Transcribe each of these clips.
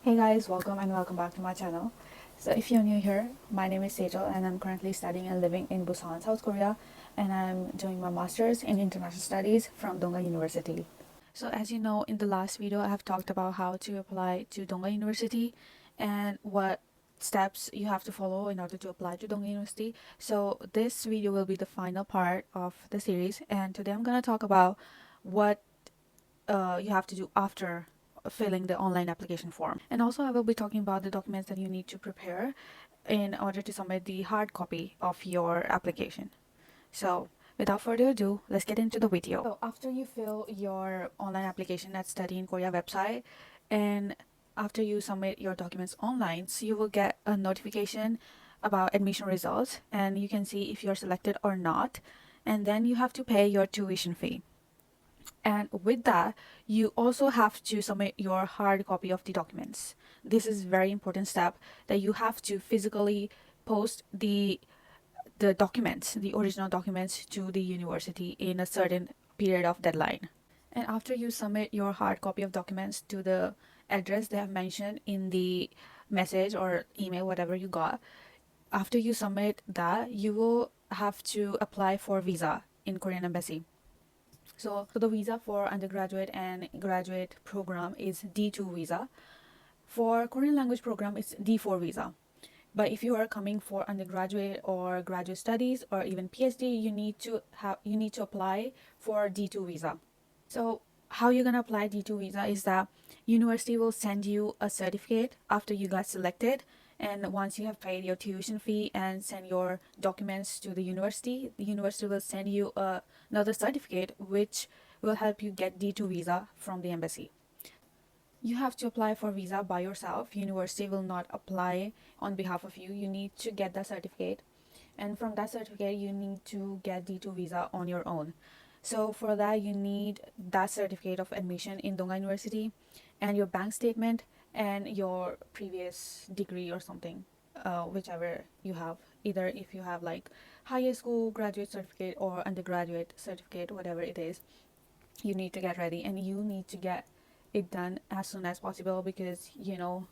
Hey guys, welcome back to my channel. So if you're new here, my name is Sejal and I'm currently studying and living in Busan, South Korea, and I'm doing my master's in international studies from Donga University. So as you know, in the last video I have talked about how to apply to Donga University and what steps you have to follow in order to apply to Donga University. So this video will be the final part of the series, and today I'm going to talk about what you have to do after filling the online application form. And also I will be talking about the documents that you need to prepare in order to submit the hard copy of your application. So without further ado, let's get into the video. So after you fill your online application at Study in Korea website, and after you submit your documents online, so you will get a notification about admission results, and you can see if you're selected or not, and then you have to pay your tuition fee. And with that, you also have to submit your hard copy of the documents. This is very important step that you have to physically post the documents, the original documents to the university in a certain period of deadline. And after you submit your hard copy of documents to the address they have mentioned in the message or email, whatever you got, after you submit that, you will have to apply for visa in Korean embassy. So the visa for undergraduate and graduate program is D2 visa. For Korean language program, it's D4 visa. But if you are coming for undergraduate or graduate studies or even PhD, you need to apply for D2 visa. So how you're gonna apply D2 visa is that university will send you a certificate after you got selected, and once you have paid your tuition fee and send your documents to the university will send you another certificate which will help you get D2 visa from the embassy. You have to apply for visa by yourself. University will not apply on behalf of you. You need to get that certificate, and from that certificate you need to get D2 visa on your own. So for that, you need that certificate of admission in Donga University and your bank statement and your previous degree or something, whichever you have. Either if you have like high school graduate certificate or undergraduate certificate, whatever it is, you need to get ready, and you need to get it done as soon as possible because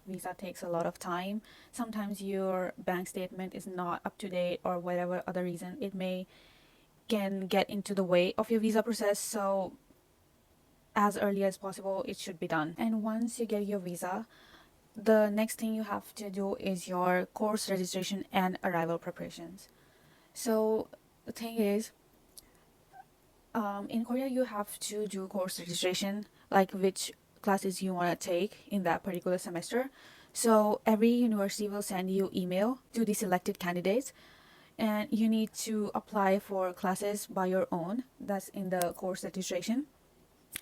visa takes a lot of time. Sometimes your bank statement is not up to date or whatever other reason it may can get into the way of your visa process. So as early as possible it should be done. And once you get your visa, the next thing you have to do is your course registration and arrival preparations. So the thing is, in Korea you have to do course registration, like which classes you want to take in that particular semester. So every university will send you email to the selected candidates, and you need to apply for classes by your own. That's in the course registration,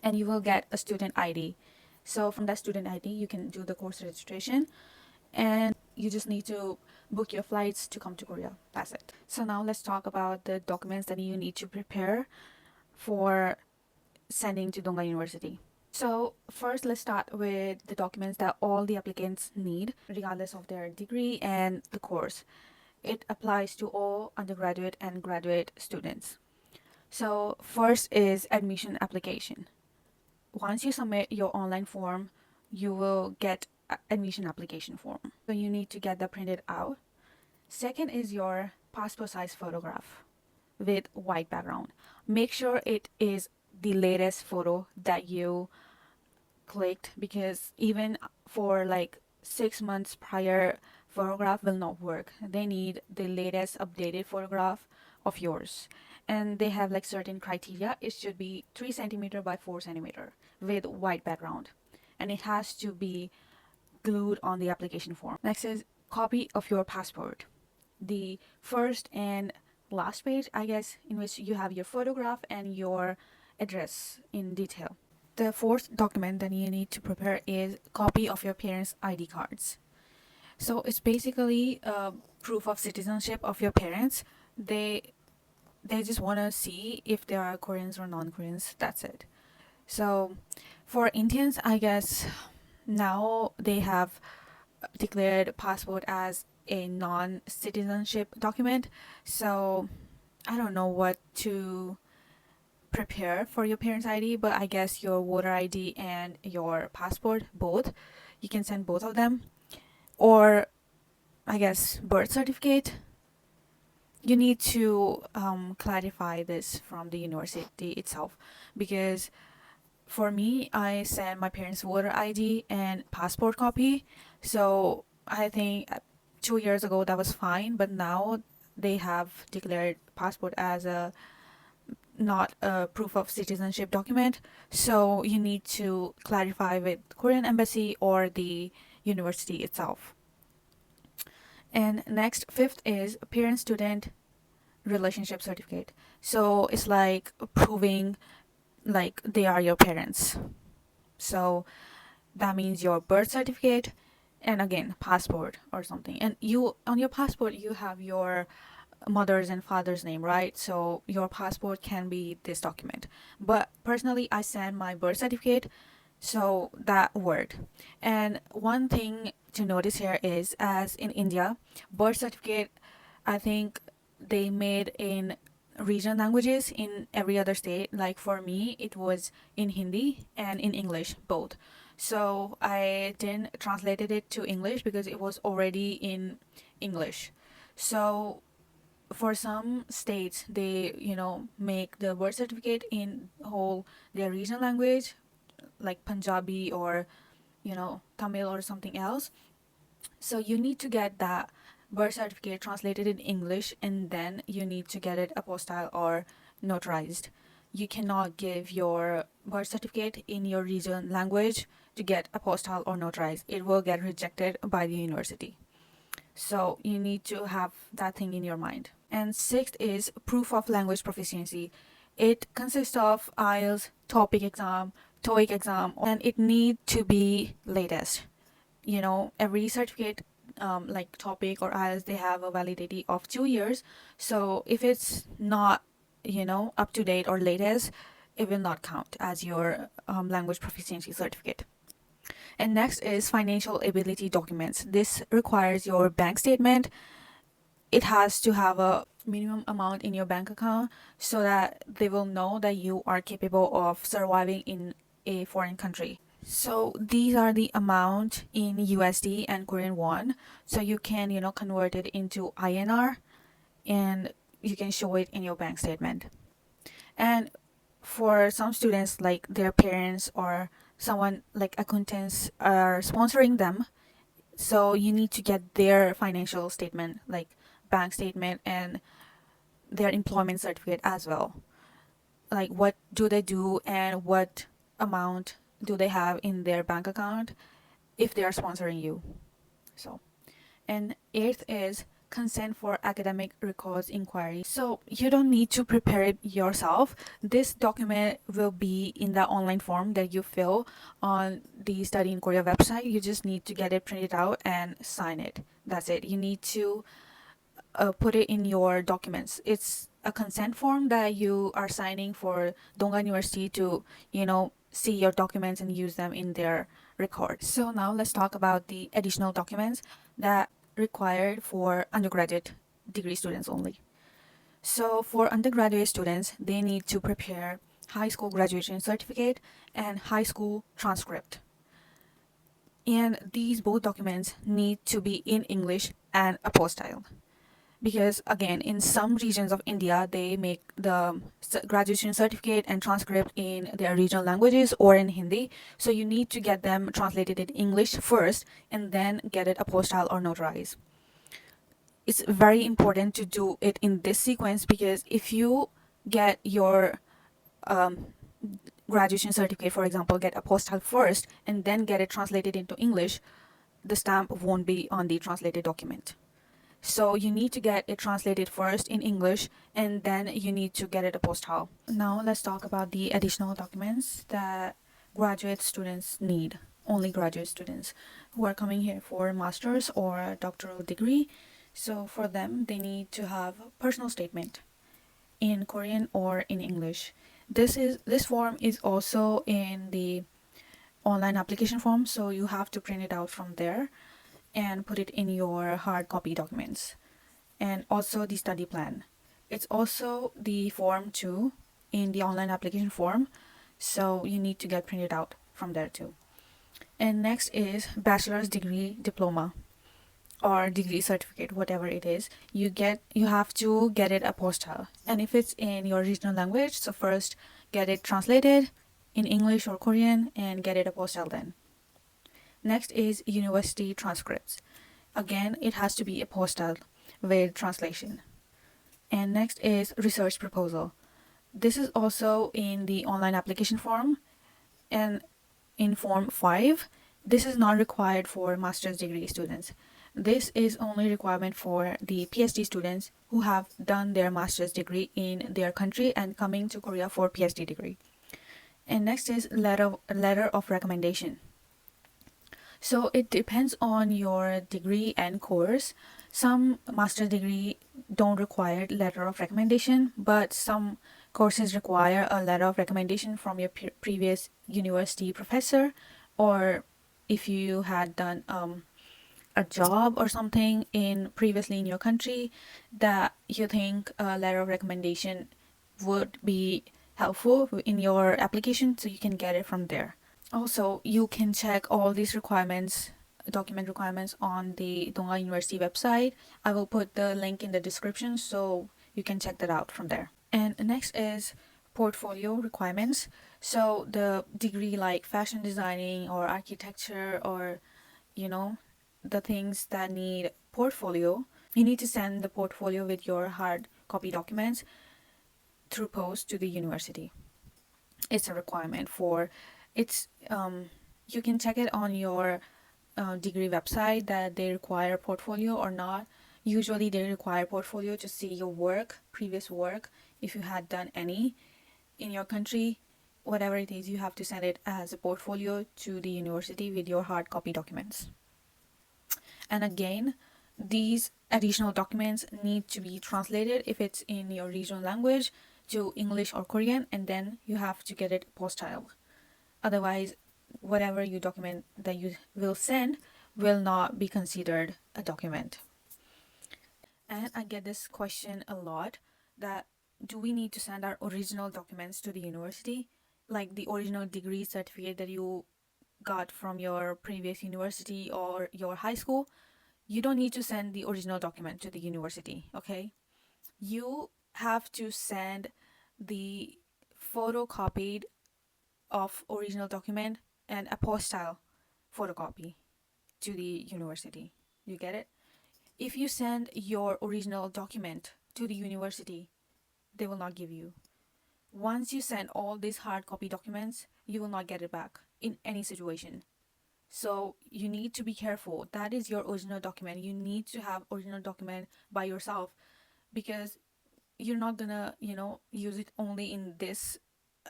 and you will get a student ID. So from that student ID you can do the course registration, and you just need to book your flights to come to Korea. That's it. So now let's talk about the documents that you need to prepare for sending to Donga University. So first, let's start with the documents that all the applicants need regardless of their degree and the course. It applies to all undergraduate and graduate students. So first is admission application. Once you submit your online form, you will get admission application form. So you need to get that printed out. Second is your passport size photograph with white background. Make sure it is the latest photo that you clicked, because even for like 6 months prior photograph will not work. They need the latest updated photograph of yours, and they have like certain criteria. It should be 3 centimeter by 4 centimeter with white background, and it has to be glued on the application form. Next is copy of your passport, the first and last page, I guess, in which you have your photograph and your address in detail. The fourth document that you need to prepare is copy of your parents' ID cards. So it's basically a proof of citizenship of your parents. They just want to see if they are Koreans or non-Koreans. That's it. So for Indians, I guess now they have declared passport as a non-citizenship document. So I don't know what to prepare for your parents' ID, but I guess your voter ID and your passport, both, You can send both of them, or I guess birth certificate. You need to clarify this from the university itself, because for me, I sent my parents' voter ID and passport copy. So I think 2 years ago that was fine, but now they have declared passport as a not a proof of citizenship document. So you need to clarify with Korean embassy or the university itself. And next, fifth is parent-student relationship certificate. So it's like proving like they are your parents. So that means your birth certificate and again passport or something. And you on your passport you have your mother's and father's name, right? So your passport can be this document. But personally I send my birth certificate, so that worked. And one thing to notice here is, as in India, birth certificate, I think they made in regional languages in every other state. Like for me, it was in Hindi and in English, both. So I didn't translated it to English because it was already in English. So for some states, they make the birth certificate in whole their regional language, like Punjabi or Tamil or something else. So you need to get that birth certificate translated in English, and then you need to get it apostille or notarized. You cannot give your birth certificate in your regional language to get apostille or notarized. It will get rejected by the university. So you need to have that thing in your mind. And sixth is proof of language proficiency. It consists of IELTS, TOPIK exam, TOEIC exam, and it need to be latest. Every certificate like TOPIK or IELTS, they have a validity of 2 years. So if it's not up to date or latest, it will not count as your language proficiency certificate. And next is financial ability documents. This requires your bank statement. It has to have a minimum amount in your bank account so that they will know that you are capable of surviving in a foreign country. So these are the amount in USD and Korean won. So you can, convert it into INR and you can show it in your bank statement. And for some students, like their parents or someone like acquaintance are sponsoring them, so you need to get their financial statement, like bank statement and their employment certificate as well. Like what do they do and what amount do they have in their bank account if they are sponsoring you. So, and eighth is consent for academic records inquiry. So you don't need to prepare it yourself. This document will be in the online form that you fill on the Study in Korea website. You just need to get it printed out and sign it. That's it. You need to put it in your documents. It's a consent form that you are signing for Donga University to, see your documents and use them in their record. So now let's talk about the additional documents that required for undergraduate degree students only. So for undergraduate students, they need to prepare high school graduation certificate and high school transcript. And these both documents need to be in English and apostille. Because again, in some regions of India, they make the graduation certificate and transcript in their regional languages or in Hindi. So you need to get them translated in English first and then get it apostille or notarized. It's very important to do it in this sequence, because if you get your graduation certificate, for example, get apostille first and then get it translated into English, the stamp won't be on the translated document. So you need to get it translated first in English and then you need to get it apostille. Now let's talk about the additional documents that graduate students need. Only graduate students who are coming here for master's or doctoral degree. So for them, they need to have a personal statement in Korean or in English. This form is also in the online application form, so you have to print it out from there and put it in your hard copy documents. And also the study plan. It's also the form 2 in the online application form, so you need to get printed out from there too. And next is bachelor's degree diploma or degree certificate, whatever it is. You have to get it apostille, and if it's in your regional language, so first get it translated in English or Korean and get it apostille then. Next is university transcripts. Again, it has to be apostille with translation. And next is research proposal. This is also in the online application form and in form 5. This is not required for master's degree students. This is only requirement for the PhD students who have done their master's degree in their country and coming to Korea for PhD degree. And next is letter of recommendation. So it depends on your degree and course. Some master's degree don't require letter of recommendation, but some courses require a letter of recommendation from your previous university professor, or if you had done a job or something previously in your country that you think a letter of recommendation would be helpful in your application, so you can get it from there. Also, you can check all these document requirements on the Donga University website. I will put the link in the description so you can check that out from there. And next is portfolio requirements. So the degree like fashion designing or architecture, or the things that need portfolio, you need to send the portfolio with your hard copy documents through post to the university. It's a requirement for you can check it on your degree website that they require portfolio or not. Usually they require portfolio to see your previous work, if you had done any in your country. Whatever it is, you have to send it as a portfolio to the university with your hard copy documents. And again, these additional documents need to be translated if it's in your regional language to English or Korean, and then you have to get it apostille. Otherwise, whatever document that you will send will not be considered a document. And I get this question a lot, that do we need to send our original documents to the university, like the original degree certificate that you got from your previous university or your high school? You don't need to send the original document to the university, okay? You have to send the photocopied of original document and apostille photocopy to the university. You get it? If you send your original document to the university, they will not give you. Once you send all these hard copy documents, you will not get it back in any situation. So you need to be careful. That is your original document. You need to have original document by yourself, because you're not gonna use it only in this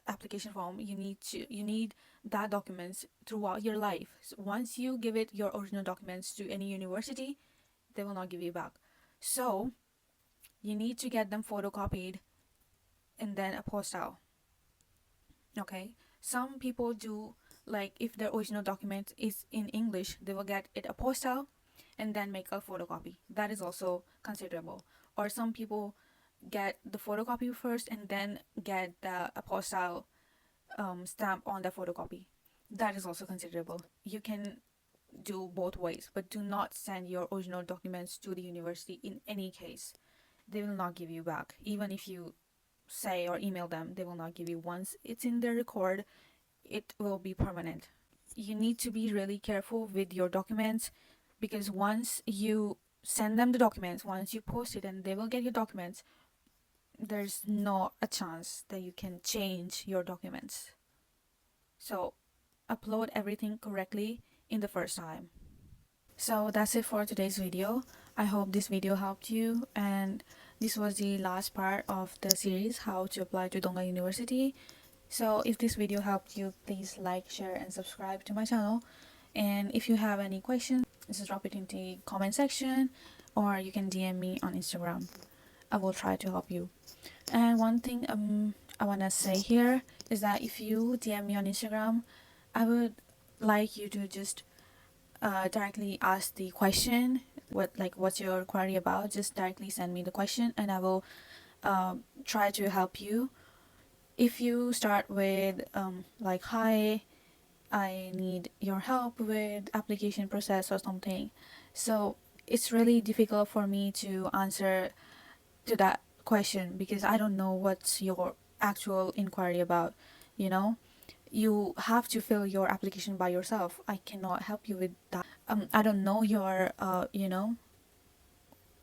application form. You need that documents throughout your life. So once you give it your original documents to any university, they will not give you back. So you need to get them photocopied and then apostille. Okay, some people do, like if their original document is in English, they will get it apostille and then make a photocopy. That is also considerable. Or some people get the photocopy first and then get the apostille stamp on the photocopy. That is also considerable. You can do both ways, but do not send your original documents to the university in any case. They will not give you back. Even if you say or email them, they will not give you. Once it's in their record, it will be permanent. You need to be really careful with your documents, because once you send them the documents, once you post it and they will get your documents, there's not a chance that you can change your documents. So upload everything correctly in the first time. So that's it for today's video. I hope this video helped you, and this was the last part of the series, how to apply to Donga University. So if this video helped you, please like, share and subscribe to my channel. And if you have any questions, just drop it in the comment section, or you can DM me on Instagram. I will try to help you. And one thing I want to say here is that if you DM me on Instagram, I would like you to just directly ask the question, what's your query about. Just directly send me the question and I will try to help you. If you start with like, hi, I need your help with application process or something. So it's really difficult for me to answer to that question because I don't know what's your actual inquiry about, you know? You have to fill your application by yourself. I cannot help you with that. I don't know your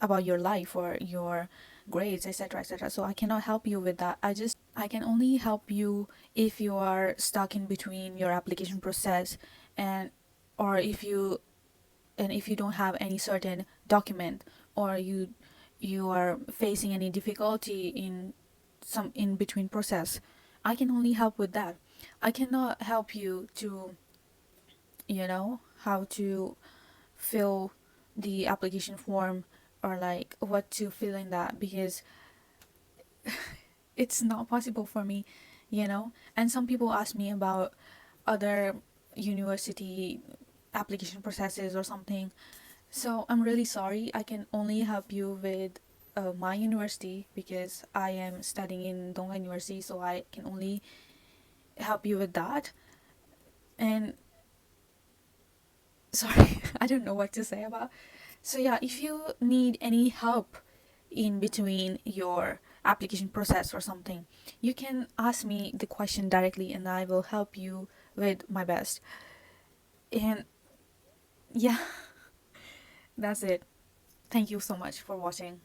about your life or your grades, etc., etc. So I cannot help you with that. I can only help you if you are stuck in between your application process and or if you don't have any certain document, or you are facing any difficulty in some in between process. I can only help with that. I cannot help you to how to fill the application form or like what to fill in that, because it's not possible for me. And some people ask me about other university application processes or something. So I'm really sorry. I can only help you with my university because I am studying in Dongha University, so I can only help you with that. And sorry, I don't know what to say about. So yeah, if you need any help in between your application process or something, you can ask me the question directly and I will help you with my best. And yeah, that's it. Thank you so much for watching.